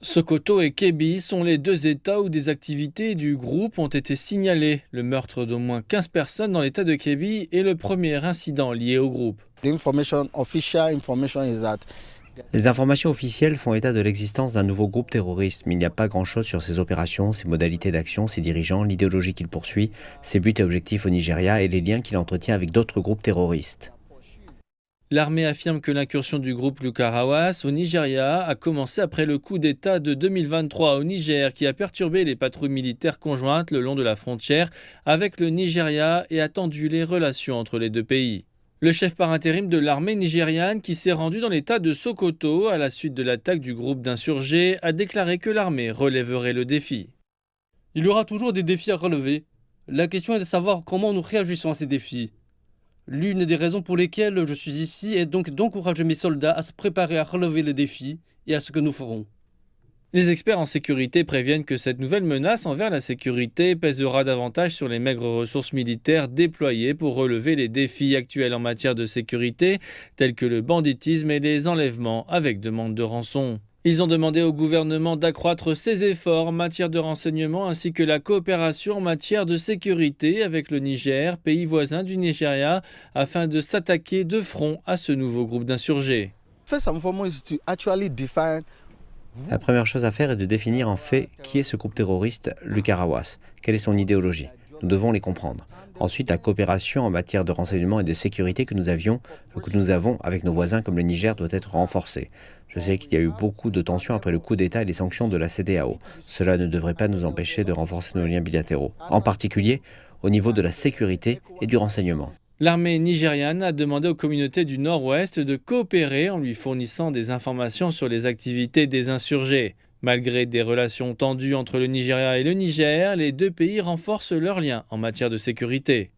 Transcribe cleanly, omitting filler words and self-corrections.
Sokoto et Kebbi sont les deux États où des activités du groupe ont été signalées. Le meurtre d'au moins 15 personnes dans l'État de Kebbi est le premier incident lié au groupe. Les informations officielles font état de l'existence d'un nouveau groupe terroriste, mais il n'y a pas grand-chose sur ses opérations, ses modalités d'action, ses dirigeants, l'idéologie qu'il poursuit, ses buts et objectifs au Nigeria et les liens qu'il entretient avec d'autres groupes terroristes. L'armée affirme que l'incursion du groupe Lukarawas au Nigeria a commencé après le coup d'État de 2023 au Niger qui a perturbé les patrouilles militaires conjointes le long de la frontière avec le Nigeria et a tendu les relations entre les deux pays. Le chef par intérim de l'armée nigériane qui s'est rendu dans l'état de Sokoto à la suite de l'attaque du groupe d'insurgés a déclaré que l'armée relèverait le défi. Il y aura toujours des défis à relever. La question est de savoir comment nous réagissons à ces défis. L'une des raisons pour lesquelles je suis ici est donc d'encourager mes soldats à se préparer à relever les défis et à ce que nous ferons. Les experts en sécurité préviennent que cette nouvelle menace envers la sécurité pèsera davantage sur les maigres ressources militaires déployées pour relever les défis actuels en matière de sécurité, tels que le banditisme et les enlèvements avec demande de rançon. Ils ont demandé au gouvernement d'accroître ses efforts en matière de renseignement ainsi que la coopération en matière de sécurité avec le Niger, pays voisin du Nigeria, afin de s'attaquer de front à ce nouveau groupe d'insurgés. La première chose à faire est de définir en fait qui est ce groupe terroriste Lukarawas, quelle est son idéologie. Nous devons les comprendre. Ensuite, la coopération en matière de renseignement et de sécurité que nous avons avec nos voisins comme le Niger doit être renforcée. Je sais qu'il y a eu beaucoup de tensions après le coup d'État et les sanctions de la CEDEAO. Cela ne devrait pas nous empêcher de renforcer nos liens bilatéraux, en particulier au niveau de la sécurité et du renseignement. L'armée nigériane a demandé aux communautés du Nord-Ouest de coopérer en lui fournissant des informations sur les activités des insurgés. Malgré des relations tendues entre le Nigeria et le Niger, les deux pays renforcent leurs liens en matière de sécurité.